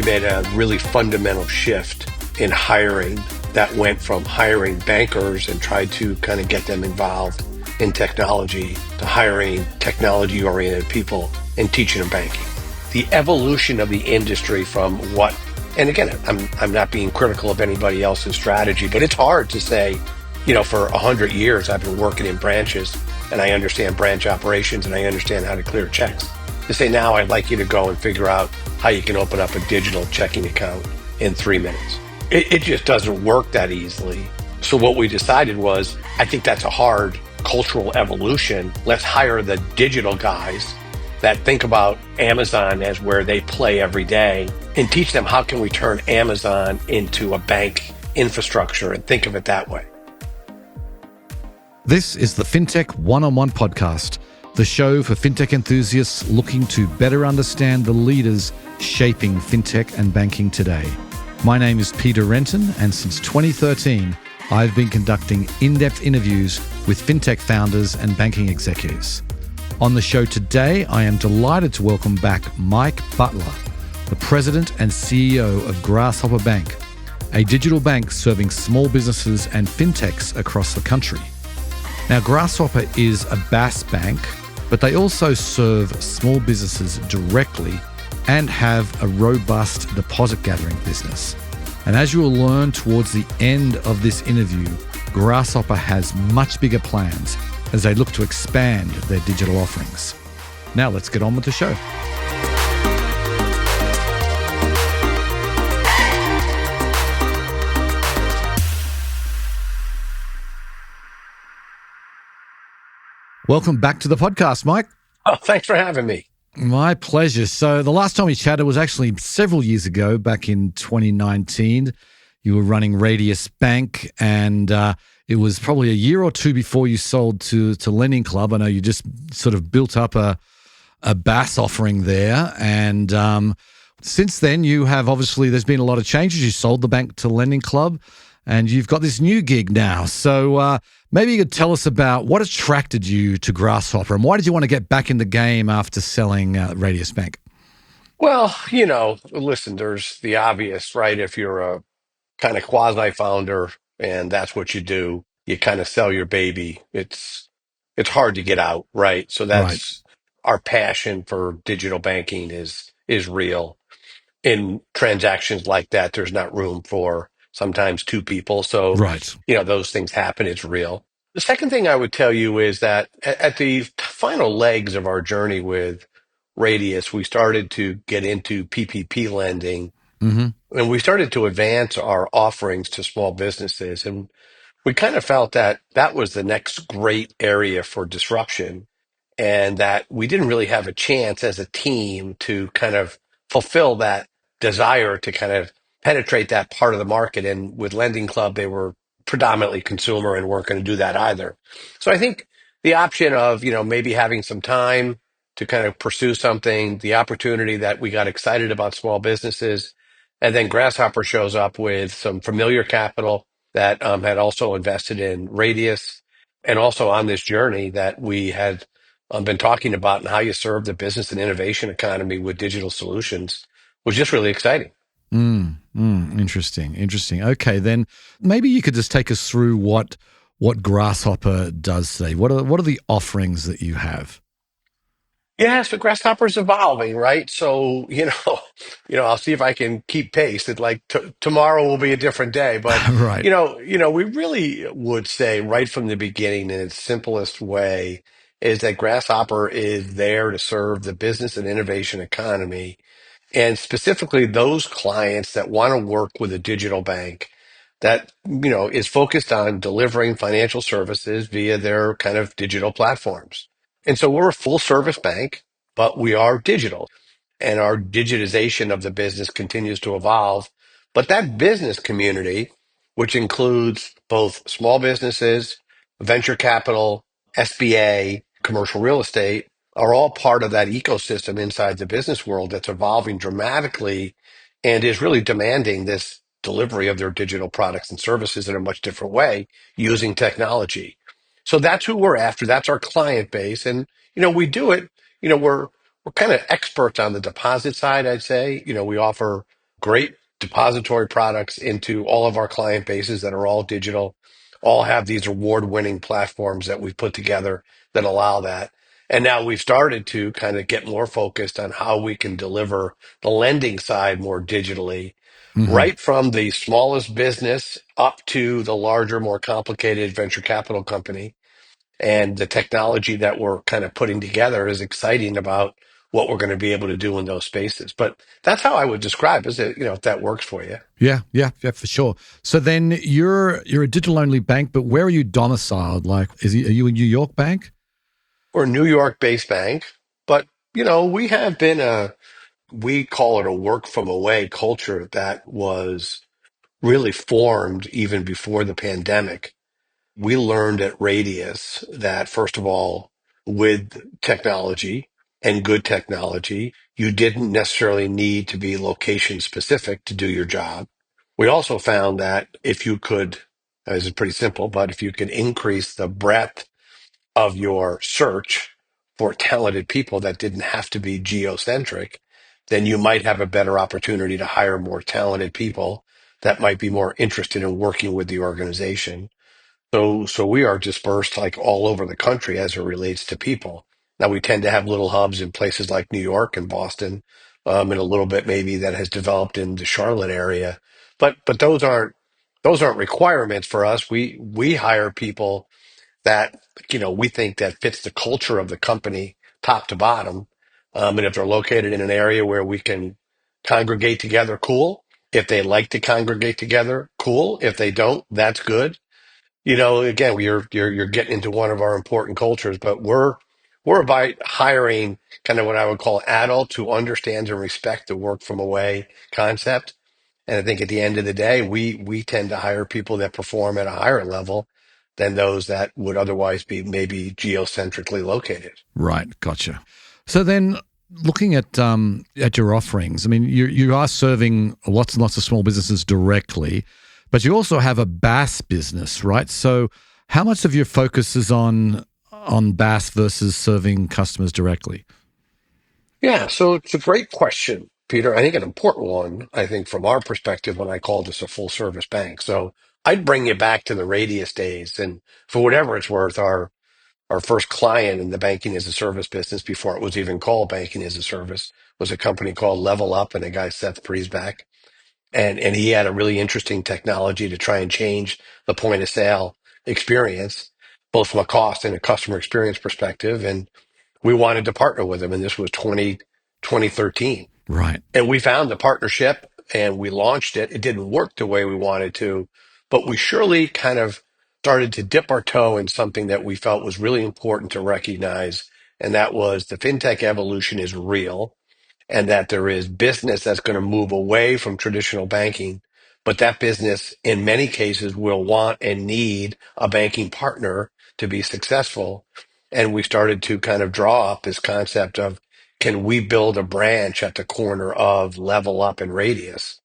made a really fundamental shift in hiring that went from hiring bankers and tried to kind of get them involved in technology to hiring technology-oriented people and teaching them banking. The evolution of the industry from what, and again, I'm not being critical of anybody else's strategy, but it's hard to say, for 100 years I've been working in branches and I understand branch operations and I understand how to clear checks. To say now I'd like you to go and figure out how you can open up a digital checking account in 3 minutes. It just doesn't work that easily. So what we decided was, I think that's a hard cultural evolution. Let's hire the digital guys that think about Amazon as where they play every day and teach them how can we turn Amazon into a bank infrastructure and think of it that way. This is the FinTech One-on-One podcast, the show for FinTech enthusiasts looking to better understand the leaders shaping FinTech and banking today. My name is Peter Renton, and since 2013, I've been conducting in-depth interviews with FinTech founders and banking executives. On the show today, I am delighted to welcome back Mike Butler, the president and CEO of Grasshopper Bank, a digital bank serving small businesses and FinTechs across the country. Now, Grasshopper is a BaaS bank, but they also serve small businesses directly and have a robust deposit gathering business. And as you will learn towards the end of this interview, Grasshopper has much bigger plans as they look to expand their digital offerings. Now let's get on with the show. Welcome back to the podcast, Mike. Oh, thanks for having me. My pleasure. So the last time we chatted was actually several years ago, back in 2019. You were running Radius Bank, and it was probably a year or two before you sold to Lending Club. I know you just sort of built up a BaaS offering there. And since then, you have obviously, there's been a lot of changes. You sold the bank to Lending Club, and you've got this new gig now. So maybe you could tell us about what attracted you to Grasshopper and why did you want to get back in the game after selling Radius Bank? Well, listen, there's the obvious, right? If you're a kind of quasi-founder and that's what you do, you kind of sell your baby. It's hard to get out, right? So Right, that's our passion for digital banking is real. In transactions like that, there's not room for sometimes two people. So, right. those things happen. It's real. The second thing I would tell you is that at the final legs of our journey with Radius, we started to get into PPP lending Mm-hmm. and we started to advance our offerings to small businesses. And we kind of felt that that was the next great area for disruption and that we didn't really have a chance as a team to kind of fulfill that desire to kind of penetrate that part of the market. And with Lending Club, they were predominantly consumer and weren't going to do that either. So I think the option of, maybe having some time to kind of pursue something, the opportunity that we got excited about small businesses, and then Grasshopper shows up with some familiar capital that had also invested in Radius and also on this journey that we had been talking about and how you serve the business and innovation economy with digital solutions was just really exciting. Interesting. Okay, then maybe you could just take us through what Grasshopper does today. What are the offerings that you have? Yeah, so Grasshopper's evolving, right? So, I'll see if I can keep pace. That like tomorrow will be a different day, but Right. we really would say right from the beginning in its simplest way is that Grasshopper is there to serve the business and innovation economy and specifically those clients that want to work with a digital bank that is focused on delivering financial services via their kind of digital platforms. And so we're a full service bank, but we are digital and our digitization of the business continues to evolve. But that business community, which includes both small businesses, venture capital, SBA, commercial real estate, are all part of that ecosystem inside the business world that's evolving dramatically and is really demanding this delivery of their digital products and services in a much different way using technology. So that's who we're after. That's our client base. And, we do it, we're kind of experts on the deposit side, I'd say. We offer great depository products into all of our client bases that are all digital, all have these award-winning platforms that we've put together that allow that. And now we've started to kind of get more focused on how we can deliver the lending side more digitally, Hmm. right from the smallest business up to the larger, more complicated venture capital company. And the technology that we're kind of putting together is exciting about what we're going to be able to do in those spaces. But that's how I would describe it, if that works for you. Yeah, yeah, yeah, for sure. So then you're a digital only bank, but where are you domiciled? Like, are you a New York bank? We're a New York-based bank, but we have been we call it a work from away culture that was really formed even before the pandemic. We learned at Radius that, first of all, with technology and good technology, you didn't necessarily need to be location specific to do your job. We also found that if you could, this is pretty simple, but if you could increase the breadth of your search for talented people that didn't have to be geocentric, then you might have a better opportunity to hire more talented people that might be more interested in working with the organization. So we are dispersed like all over the country as it relates to people. Now we tend to have little hubs in places like New York and Boston, and a little bit maybe that has developed in the Charlotte area. But those aren't requirements for us. We hire people that we think that fits the culture of the company top to bottom. And if they're located in an area where we can congregate together, cool. If they like to congregate together, cool. If they don't, that's good. Again, you're getting into one of our important cultures, but we're about hiring kind of what I would call adults who understands and respect the work from away concept. And I think at the end of the day, we tend to hire people that perform at a higher level than those that would otherwise be maybe geocentrically located. Right, gotcha. So then, looking at your offerings, I mean, you are serving lots and lots of small businesses directly, but you also have a BaaS business, right? So, how much of your focus is on BaaS versus serving customers directly? Yeah, so it's a great question, Peter. I think an important one, I think, from our perspective when I call this a full service bank. So I'd bring you back to the Radius days. And for whatever it's worth, our first client in the banking as a service business before it was even called banking as a service was a company called Level Up and a guy, Seth Priesback. And he had a really interesting technology to try and change the point of sale experience, both from a cost and a customer experience perspective. And we wanted to partner with him. And this was 2013. Right. And we found the partnership and we launched it. It didn't work the way we wanted to, but we surely kind of started to dip our toe in something that we felt was really important to recognize. And that was the fintech evolution is real and that there is business that's going to move away from traditional banking. But that business, in many cases, will want and need a banking partner to be successful. And we started to kind of draw up this concept of can we build a branch at the corner of Level Up and Radius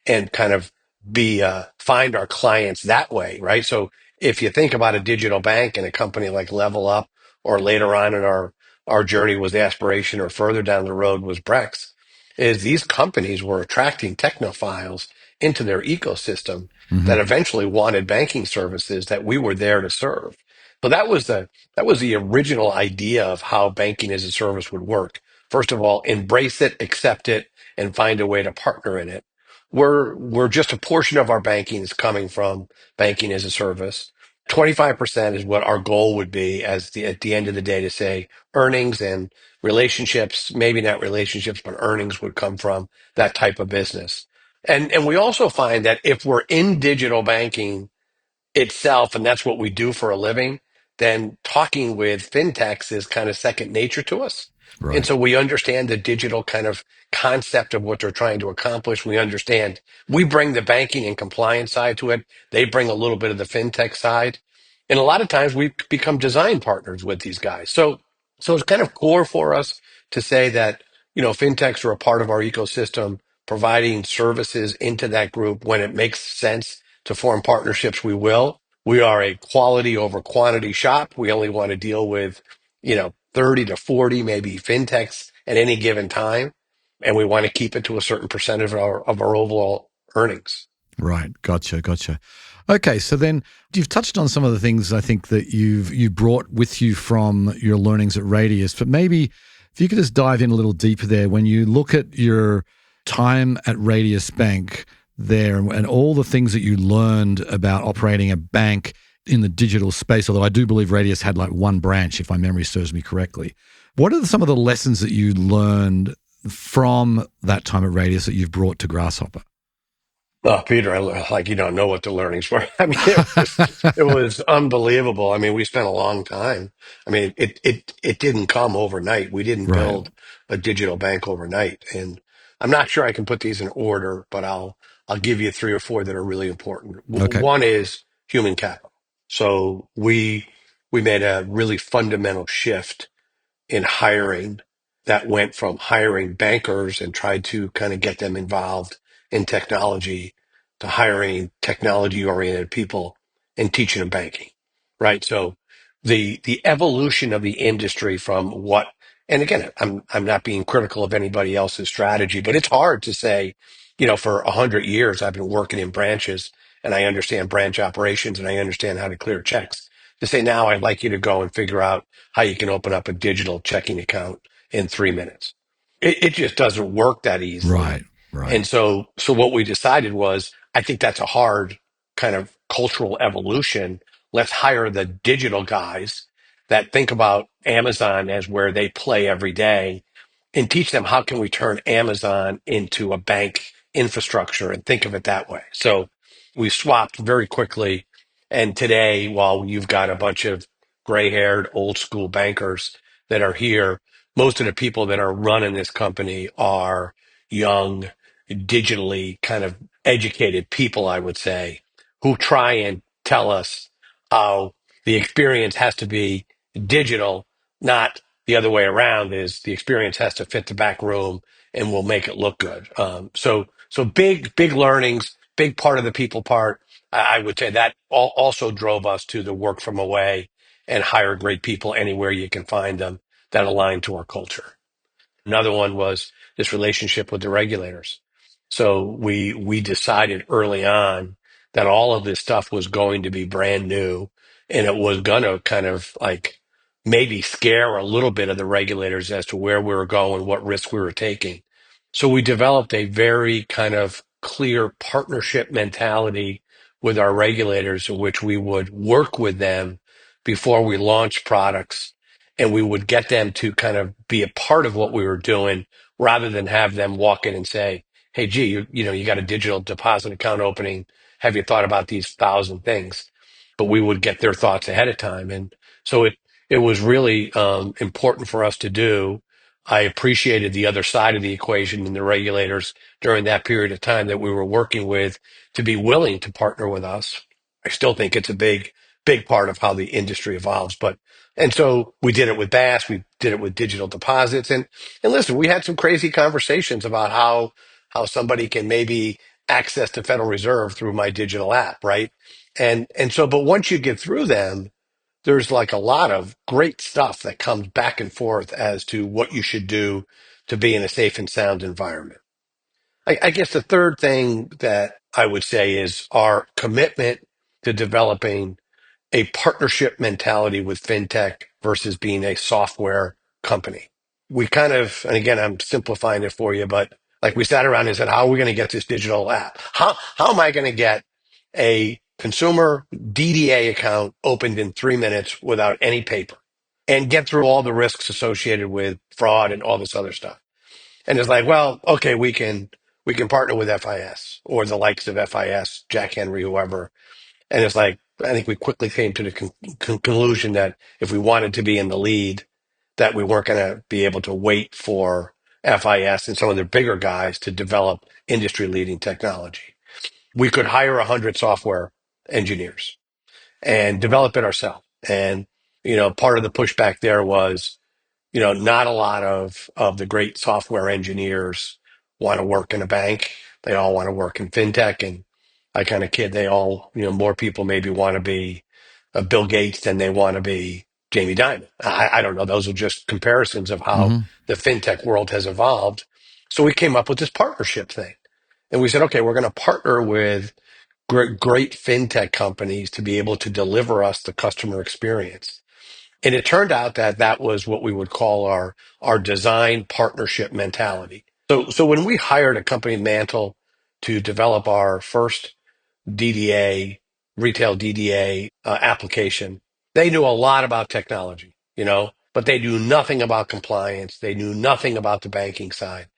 and kind of be find our clients that way, right? So if you think about a digital bank and a company like Level Up, or later on in our journey was Aspiration, or further down the road was Brex, is these companies were attracting technophiles into their ecosystem Hmm. that eventually wanted banking services that we were there to serve. So that was the original idea of how banking as a service would work. First of all, embrace it, accept it, and find a way to partner in it. We're just a portion of our banking is coming from banking as a service. 25% is what our goal would be at the end of the day to say earnings and relationships, maybe not relationships, but earnings would come from that type of business. And we also find that if we're in digital banking itself, and that's what we do for a living, then talking with fintechs is kind of second nature to us. And Right. so we understand the digital kind of concept of what they're trying to accomplish. We understand we bring the banking and compliance side to it. They bring a little bit of the fintech side. And a lot of times we become design partners with these guys. So it's kind of core for us to say that, fintechs are a part of our ecosystem, providing services into that group when it makes sense to form partnerships, we will. We are a quality over quantity shop. We only want to deal with, 30 to 40, maybe fintechs at any given time. and we want to keep it to a certain percentage of our overall earnings. Right. Gotcha. Okay. So then you've touched on some of the things I think that you brought with you from your learnings at Radius, but maybe if you could just dive in a little deeper there, when you look at your time at Radius Bank there and all the things that you learned about operating a bank in the digital space, although I do believe Radius had like one branch, if my memory serves me correctly. What are some of the lessons that you learned from that time at Radius that you've brought to Grasshopper? Oh, Peter, like you don't know what the learnings were. I mean, it was unbelievable. I mean, we spent a long time. I mean, it didn't come overnight. We didn't Right. build a digital bank overnight. And I'm not sure I can put these in order, but I'll give you three or four that are really important. Okay. One is human capital. So we made a really fundamental shift in hiring that went from hiring bankers and tried to kind of get them involved in technology to hiring technology oriented people and teaching them banking, right? So the evolution of the industry from what, and again, I'm not being critical of anybody else's strategy, but it's hard to say, for 100 years I've been working in branches and I understand branch operations and I understand how to clear checks. To say now I'd like you to go and figure out how you can open up a digital checking account in 3 minutes. It just doesn't work that easily. Right. Right. And so what we decided was, I think that's a hard kind of cultural evolution. Let's hire the digital guys that think about Amazon as where they play every day and teach them how can we turn Amazon into a bank infrastructure and think of it that way. So we swapped very quickly. And today, while you've got a bunch of gray-haired old school bankers that are here, most of the people that are running this company are young, digitally kind of educated people, I would say, who try and tell us how the experience has to be digital, not the other way around, is the experience has to fit the back room and we'll make it look good. So big learnings, big part of the people part. I would say that also drove us to the work from away and hire great people anywhere you can find them that align to our culture. Another one was this relationship with the regulators. So we decided early on that all of this stuff was going to be brand new and it was going to kind of like maybe scare a little bit of the regulators as to where we were going, what risks we were taking. So we developed a very kind of clear partnership mentality with our regulators in which we would work with them before we launched products and we would get them to kind of be a part of what we were doing rather than have them walk in and say, hey, gee, you got a digital deposit account opening. Have you thought about these 1,000 things? But we would get their thoughts ahead of time. And so it was really important for us to do. I appreciated the other side of the equation and the regulators during that period of time that we were working with to be willing to partner with us. I still think it's a big part of how the industry evolves. And so we did it with BaaS, we did it with digital deposits. And listen, we had some crazy conversations about how somebody can maybe access the Federal Reserve through my digital app, right? But once you get through them, there's like a lot of great stuff that comes back and forth as to what you should do to be in a safe and sound environment. I guess the third thing that I would say is our commitment to developing a partnership mentality with fintech versus being a software company. We kind of, and again, I'm simplifying it for you, but like we sat around and said, how are we going to get this digital app? How am I going to get a consumer DDA account opened in 3 minutes without any paper and get through all the risks associated with fraud and all this other stuff? And it's like, well, okay, we can partner with FIS or the likes of FIS, Jack Henry, whoever, and it's like, I think we quickly came to the conclusion that if we wanted to be in the lead, that we weren't going to be able to wait for FIS and some of the bigger guys to develop industry leading technology. We could hire 100 software engineers and develop it ourselves. And, part of the pushback there was, not a lot of the great software engineers want to work in a bank. They all want to work in fintech. And I kind of kid, they all, more people maybe want to be Bill Gates than they want to be Jamie Dimon. I don't know. Those are just comparisons of how Hmm. the fintech world has evolved. So we came up with this partnership thing. And we said, okay, we're going to partner with great fintech companies to be able to deliver us the customer experience. And it turned out that that was what we would call our design partnership mentality. So when we hired a company, Mantle, to develop our first DDA, retail DDA application, they knew a lot about technology, but they knew nothing about compliance. They knew nothing about the banking side.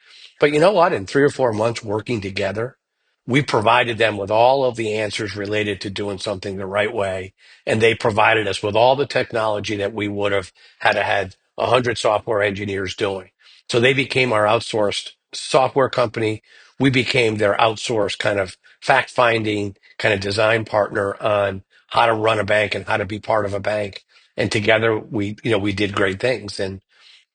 But you know what? In 3 or 4 months working together, we provided them with all of the answers related to doing something the right way. And they provided us with all the technology that we would have had 100 software engineers doing. So they became our outsourced software company. We became their outsourced kind of fact finding kind of design partner on how to run a bank and how to be part of a bank. And together we did great things. And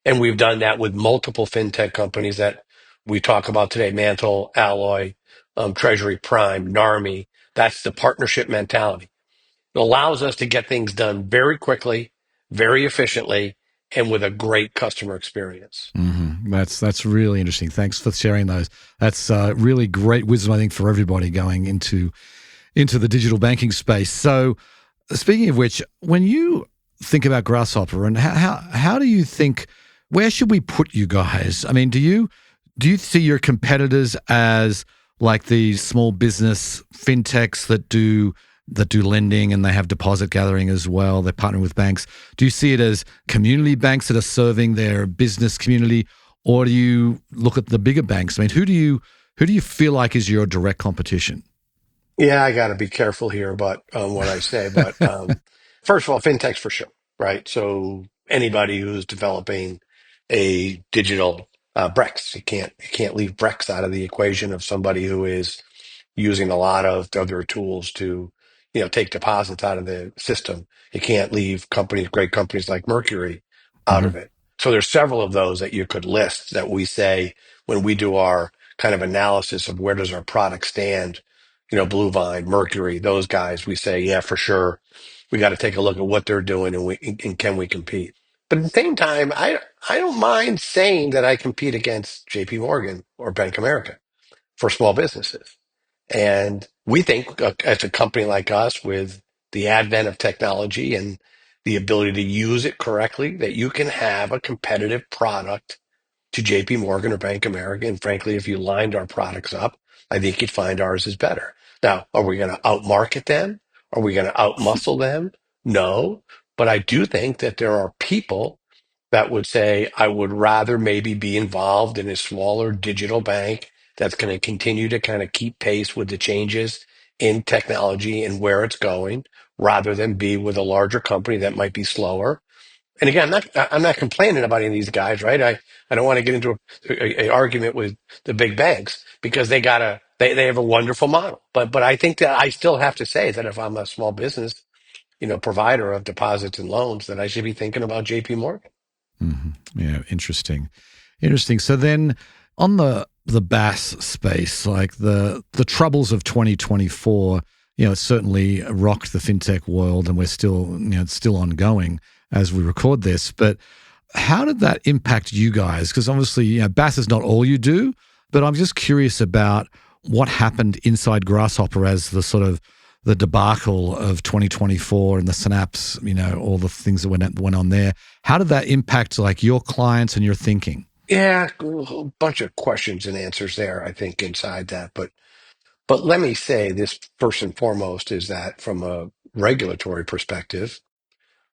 we've done that with multiple fintech companies that we talk about today: Mantle, Alloy, Treasury Prime, Narmi. That's the partnership mentality. It allows us to get things done very quickly, very efficiently, and with a great customer experience. That's really interesting. Thanks for sharing those. That's really great wisdom, I think, for everybody going into the digital banking space. So, speaking of which, when you think about Grasshopper, and how do you think, where should we put you guys? I mean, do you see your competitors as like these small business fintechs that do lending and they have deposit gathering as well? They're partnering with banks. Do you see it as community banks that are serving their business community, or do you look at the bigger banks? I mean, who do you feel like is your direct competition? Yeah, I got to be careful here about what I say, but first of all, fintechs for sure, right? So anybody who's developing a digital Brex, you can't leave Brex out of the equation of somebody who is using a lot of other tools to, take deposits out of the system. You can't leave great companies like Mercury out Hmm. of it. So there's several of those that you could list that we say when we do our kind of analysis of where does our product stand, Blue Vine, Mercury, those guys, we say, yeah, for sure. We got to take a look at what they're doing and can we compete? But at the same time, I don't mind saying that I compete against JP Morgan or Bank of America for small businesses. And we think as a company like us, with the advent of technology and the ability to use it correctly, that you can have a competitive product to JP Morgan or Bank America. And frankly, if you lined our products up, I think you'd find ours is better. Now, are we going to outmarket them? Are we going to outmuscle them? No. But I do think that there are people that would say, I would rather maybe be involved in a smaller digital bank that's going to continue to kind of keep pace with the changes in technology and where it's going, rather than be with a larger company that might be slower. And again, I'm not complaining about any of these guys, right? I don't want to get into a argument with the big banks because they have a wonderful model. But I think that I still have to say that if I'm a small business, provider of deposits and loans, that I should be thinking about JP Morgan. Yeah, interesting. Interesting. So then on the BaaS space, like the troubles of 2024, it certainly rocked the fintech world, and we're still, it's still ongoing as we record this. But how did that impact you guys? Because obviously, BaaS is not all you do, but I'm just curious about what happened inside Grasshopper as the sort of the debacle of 2024 and the synapse, all the things that went on there. How did that impact like your clients and your thinking? Yeah, a whole bunch of questions and answers there, I think, inside that. But let me say this first and foremost is that from a regulatory perspective,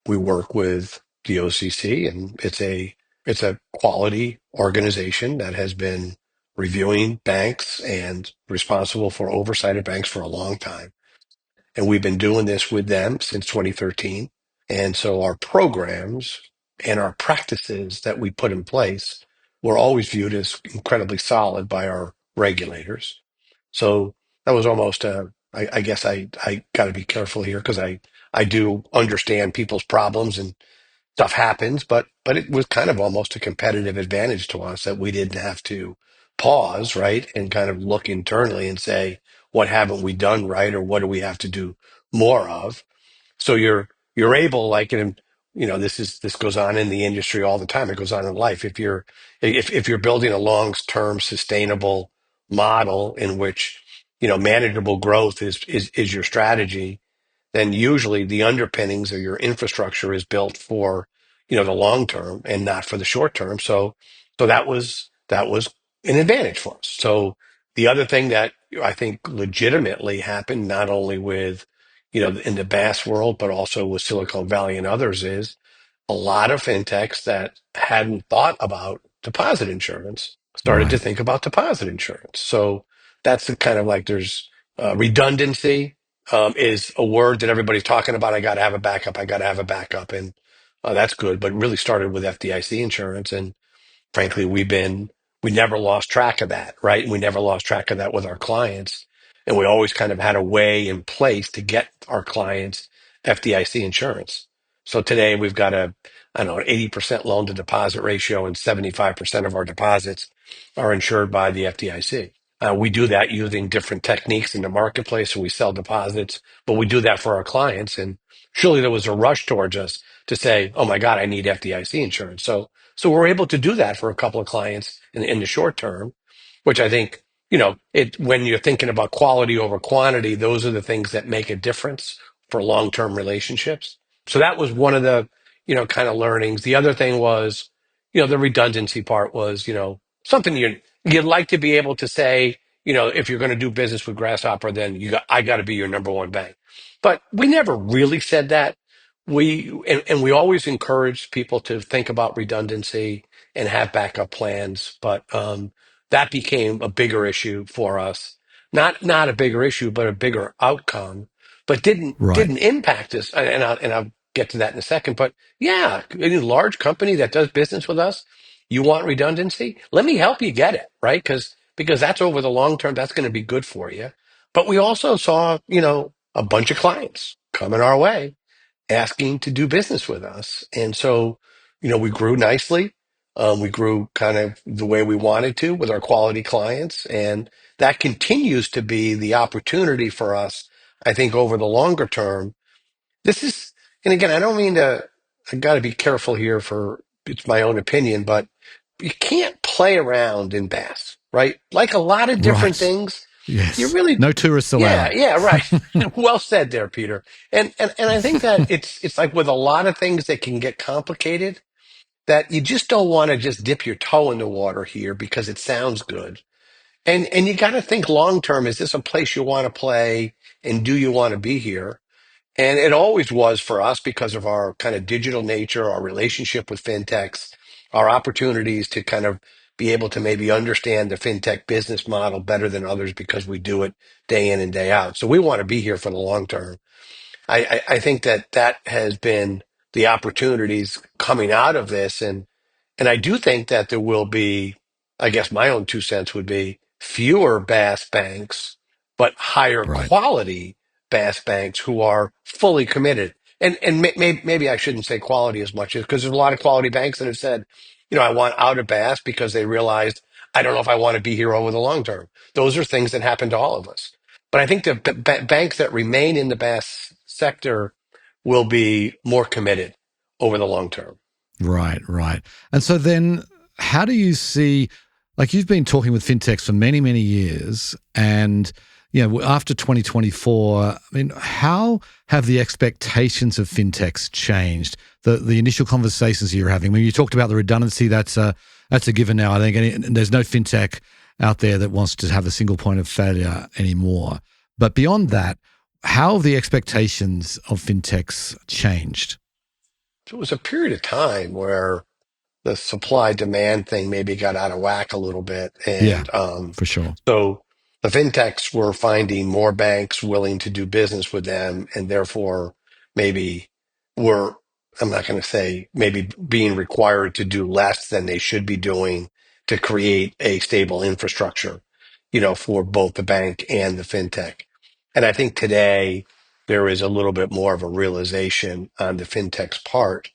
we work with the OCC, and it's a quality organization that has been reviewing banks and responsible for oversight of banks for a long time. And we've been doing this with them since 2013. And so our programs and our practices that we put in place were always viewed as incredibly solid by our regulators. So that was almost I guess I got to be careful here because I do understand people's problems and stuff happens, but it was kind of almost a competitive advantage to us that we didn't have to pause, right, and kind of look internally and say, what haven't we done right, or what do we have to do more of? So you're able, like, this goes on in the industry all the time. It goes on in life. If you're building a long-term sustainable model in which, manageable growth is your strategy, then usually the underpinnings of your infrastructure is built for, the long term and not for the short term. So that was an advantage for us. So the other thing that I think legitimately happened, not only with, in the BaaS world, but also with Silicon Valley and others, is a lot of fintechs that hadn't thought about deposit insurance started to Right. think about deposit insurance. So that's the kind of like there's redundancy is a word that everybody's talking about. I got to have a backup. I got to have a backup. And that's good. But it really started with FDIC insurance. And frankly, we never lost track of that, right? We never lost track of that with our clients. And we always kind of had a way in place to get our clients FDIC insurance. So today we've got I don't know, an 80% loan to deposit ratio and 75% of our deposits are insured by the FDIC. We do that using different techniques in the marketplace. So we sell deposits, but we do that for our clients. And surely there was a rush towards us to say, oh my God, I need FDIC insurance. So we're able to do that for a couple of clients in the short term, which I think, when you're thinking about quality over quantity, those are the things that make a difference for long-term relationships. So that was one of the, kind of learnings. The other thing was, the redundancy part was, something you'd like to be able to say, if you're going to do business with Grasshopper, then I got to be your number one bank. But we never really said that. And we always encourage people to think about redundancy and have backup plans, but that became a bigger issue for us. Not a bigger issue, but a bigger outcome. But Right. didn't impact us. And I'll get to that in a second. But yeah, any large company that does business with us, you want redundancy? Let me help you get it, right? Because that's over the long term. That's going to be good for you. But we also saw, a bunch of clients coming our way asking to do business with us. And so, we grew nicely. We grew kind of the way we wanted to with our quality clients. And that continues to be the opportunity for us, I think, over the longer term. This is, and again, I got to be careful here it's my own opinion, but you can't play around in BaaS, right? Like a lot of different Right. things, you Yes. really No tourists yeah, allowed. yeah, right. Well said there, Peter. And I think that it's like with a lot of things that can get complicated, that you just don't want to just dip your toe in the water here because it sounds good. And you got to think long term, is this a place you want to play and do you want to be here? And it always was for us because of our kind of digital nature, our relationship with fintechs, our opportunities to kind of be able to maybe understand the fintech business model better than others because we do it day in and day out. So we want to be here for the long term. I think that has been the opportunities coming out of this. And I do think that there will be, I guess my own 2 cents would be fewer BaaS banks, but higher Right. quality BaaS banks who are fully committed. And maybe I shouldn't say quality as much as because there's a lot of quality banks that have said, I want out of BaaS because they realized I don't know if I want to be here over the long term. Those are things that happen to all of us. But I think the banks that remain in the BaaS sector will be more committed over the long term. Right, right. And so then how do you see, like you've been talking with fintechs for many, many years, and after 2024, I mean, how have the expectations of fintechs changed? The initial conversations you're having, when you talked about the redundancy, that's a given now. I think and there's no fintech out there that wants to have a single point of failure anymore. But beyond that, how have the expectations of fintechs changed? So it was a period of time where the supply demand thing maybe got out of whack a little bit. Yeah, And for sure. so the fintechs were finding more banks willing to do business with them, and therefore maybe were, I'm not going to say maybe being required to do less than they should be doing to create a stable infrastructure, for both the bank and the fintech. And I think today there is a little bit more of a realization on the fintech's part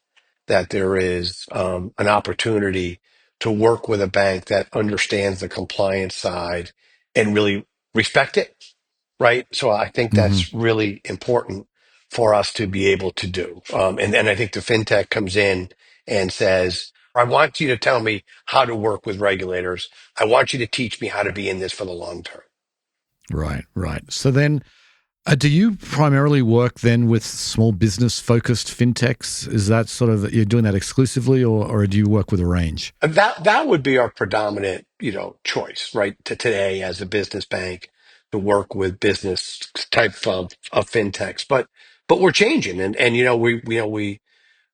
that there is an opportunity to work with a bank that understands the compliance side and really respect it, right? So I think Hmm. that's really important for us to be able to do. And then I think the fintech comes in and says, I want you to tell me how to work with regulators. I want you to teach me how to be in this for the long term. Right, right. So then, do you primarily work then with small business focused fintechs? Is that sort of you're doing that exclusively, or do you work with a range? And that would be our predominant, choice, right? To today as a business bank to work with business type of fintechs. But we're changing and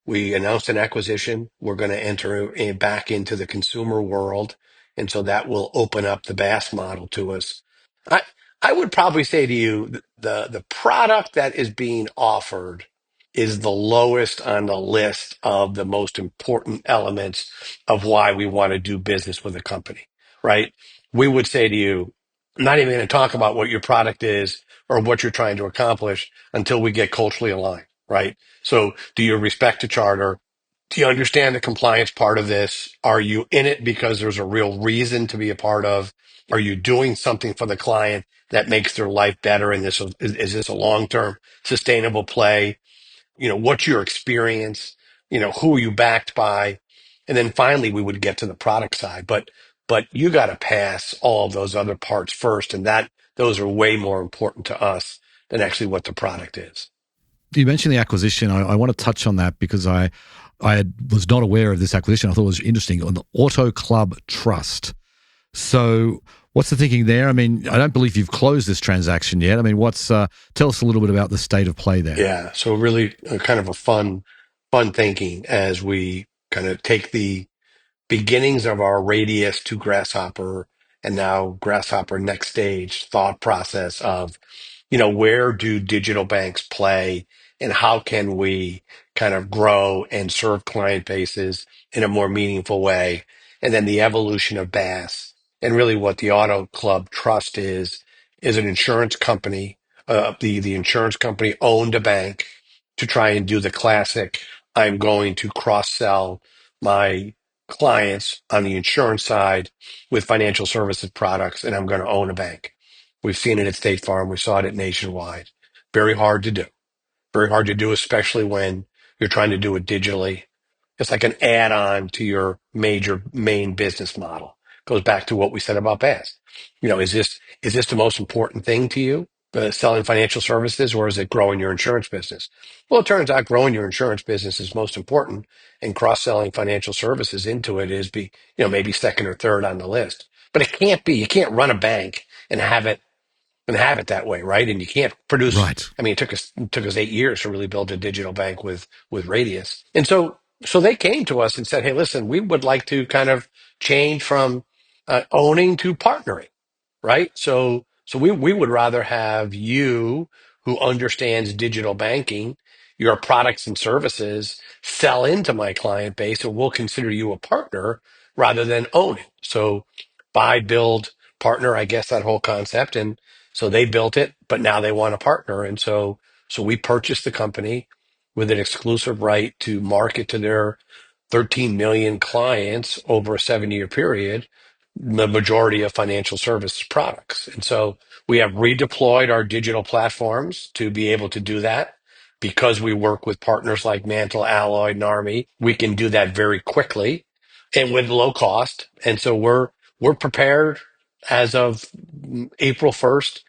we announced an acquisition. We're going to enter back into the consumer world, and so that will open up the BaaS model to us. I I would probably say to you the product that is being offered is the lowest on the list of the most important elements of why we want to do business with a company, right? We would say to you, I'm not even going to talk about what your product is or what you're trying to accomplish until we get culturally aligned, right? So do you respect the charter? Do you understand the compliance part of this? Are you in it because there's a real reason to be a part of? Are you doing something for the client that makes their life better? And is this a long-term sustainable play? What's your experience? Who are you backed by? And then finally, we would get to the product side. But you got to pass all of those other parts first, and those are way more important to us than actually what the product is. You mentioned the acquisition. I want to touch on that because was not aware of this acquisition. I thought it was interesting on the Auto Club Trust. So what's the thinking there? I mean, I don't believe you've closed this transaction yet. I mean, tell us a little bit about the state of play there. Yeah. So really kind of a fun thinking as we kind of take the beginnings of our radius to Grasshopper and now Grasshopper next stage thought process of where do digital banks play and how can we kind of grow and serve client bases in a more meaningful way? And then the evolution of BaaS and really what the Auto Club Trust is an insurance company. The insurance company owned a bank to try and do the classic. I'm going to cross sell my clients on the insurance side with financial services products, and I'm going to own a bank. We've seen it at State Farm. We saw it at Nationwide. Very hard to do. Very hard to do, especially when you're trying to do it digitally. It's like an add-on to your major main business model. Goes back to what we said about BaaS. Is this the most important thing to you, selling financial services, or is it growing your insurance business? Well, it turns out growing your insurance business is most important, and cross-selling financial services into it is maybe second or third on the list. But it can't be. You can't run a bank and have it that way, right? And you can't produce. Right. I mean, it took us 8 years to really build a digital bank with Radius, and so they came to us and said, "Hey, listen, we would like to kind of change from owning to partnering, right? So we would rather have you who understands digital banking, your products and services, sell into my client base, and we'll consider you a partner rather than own it. So buy, build, partner, I guess that whole concept. And so they built it, but now they want a partner. And so we purchased the company with an exclusive right to market to their 13 million clients over a 7-year period, the majority of financial services products. And so we have redeployed our digital platforms to be able to do that. Because we work with partners like Mantle, Alloy, Narmi, we can do that very quickly and with low cost. And so we're prepared as of April 1st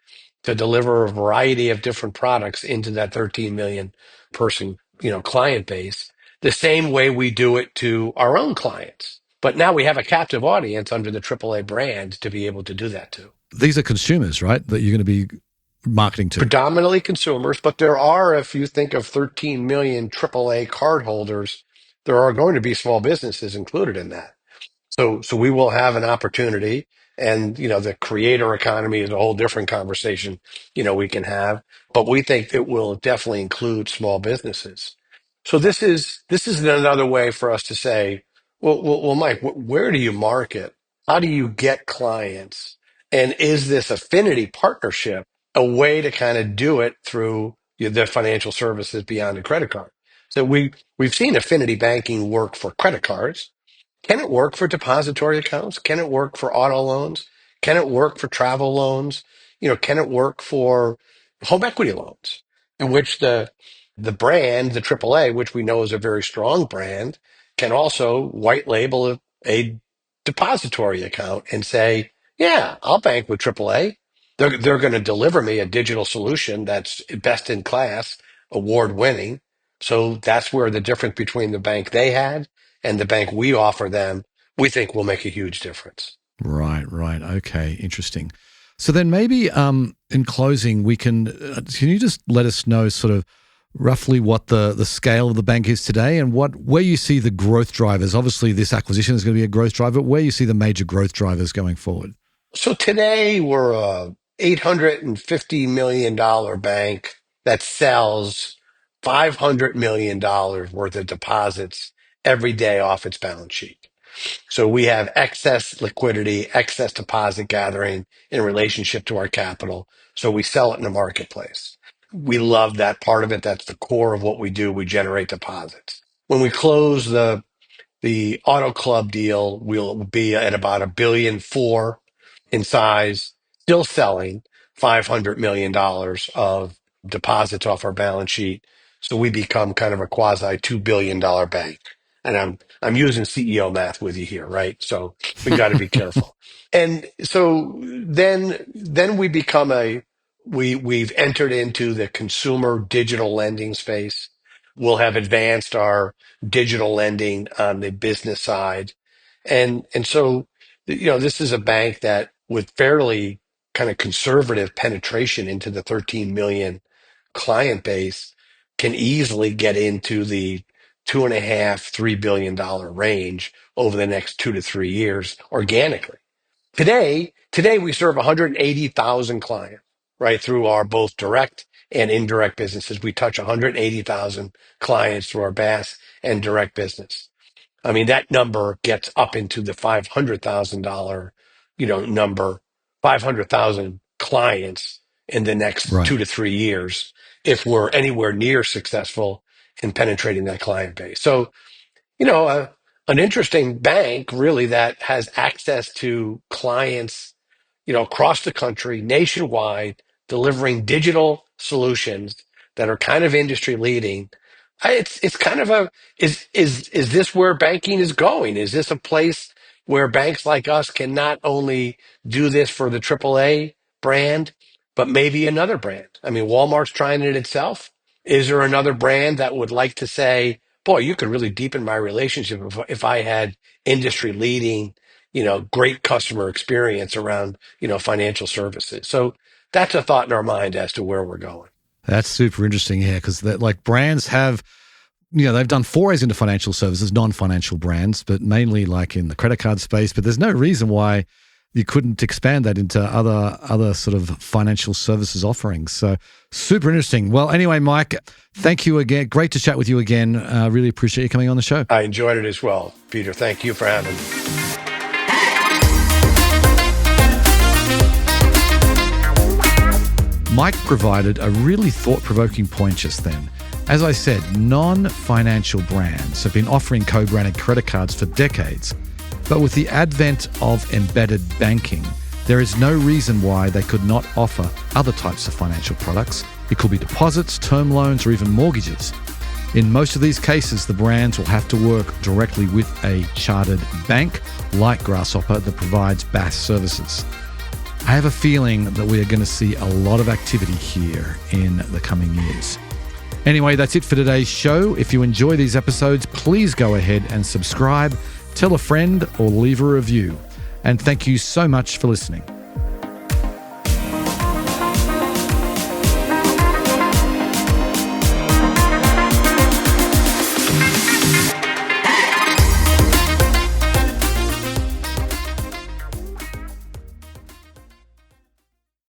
to deliver a variety of different products into that 13 million person, client base, the same way we do it to our own clients. But now we have a captive audience under the AAA brand to be able to do that too. These are consumers, right, that you're going to be marketing to? Predominantly consumers, but there are, if you think of 13 million AAA cardholders, there are going to be small businesses included in that. So we will have an opportunity, and the creator economy is a whole different conversation. We can have, but we think it will definitely include small businesses. So this is another way for us to say, well, Mike, where do you market? How do you get clients? And is this affinity partnership a way to kind of do it through the financial services beyond the credit card? So we've seen affinity banking work for credit cards. Can it work for depository accounts? Can it work for auto loans? Can it work for travel loans? Can it work for home equity loans in which the brand, the AAA, which we know is a very strong brand, can also white label a depository account and say, yeah, I'll bank with AAA. They're going to deliver me a digital solution that's best in class, award winning. So that's where the difference between the bank they had and the bank we offer them, we think will make a huge difference. Right, right. Okay, interesting. So then maybe in closing, we can you just let us know sort of roughly what the scale of the bank is today and where you see the growth drivers? Obviously, this acquisition is going to be a growth driver. Where you see the major growth drivers going forward? So today we're a $850 million bank that sells $500 million worth of deposits every day off its balance sheet. So we have excess liquidity, excess deposit gathering in relationship to our capital. So we sell it in the marketplace. We love that part of it. That's the core of what we do. We generate deposits. When we close the Auto Club deal, we'll be at about $1.4 billion in size, still selling $500 million of deposits off our balance sheet. So we become kind of a quasi $2 billion bank. And I'm using CEO math with you here, right? So we got to be careful. And so then we become we've entered into the consumer digital lending space. We'll have advanced our digital lending on the business side. And so, this is a bank that with fairly kind of conservative penetration into the 13 million client base can easily get into the 2.5, $3 billion range over the next 2 to 3 years organically. Today we serve 180,000 clients, right, through our both direct and indirect businesses. We touch 180,000 clients through our BaaS and direct business. I mean, that number gets up into the $500,000, number, 500,000 clients in the next Right. 2 to 3 years if we're anywhere near successful in penetrating that client base. So, an interesting bank really that has access to clients across the country, nationwide, delivering digital solutions that are kind of industry leading. It's kind of is this where banking is going? Is this a place where banks like us can not only do this for the AAA brand, but maybe another brand? I mean, Walmart's trying it itself. Is there another brand that would like to say, boy, you could really deepen my relationship if I had industry leading, great customer experience around, financial services. So that's a thought in our mind as to where we're going. That's super interesting, yeah, because like brands have, they've done forays into financial services, non-financial brands, but mainly like in the credit card space. But there's no reason why you couldn't expand that into other sort of financial services offerings. So super interesting. Well, anyway, Mike, thank you again. Great to chat with you again. Really appreciate you coming on the show. I enjoyed it as well, Peter. Thank you for having me. Mike provided a really thought-provoking point just then. As I said, non-financial brands have been offering co-branded credit cards for decades. But with the advent of embedded banking, there is no reason why they could not offer other types of financial products. It could be deposits, term loans, or even mortgages. In most of these cases, the brands will have to work directly with a chartered bank like Grasshopper that provides BaaS services. I have a feeling that we are going to see a lot of activity here in the coming years. Anyway, that's it for today's show. If you enjoy these episodes, please go ahead and subscribe, tell a friend, or leave a review. And thank you so much for listening.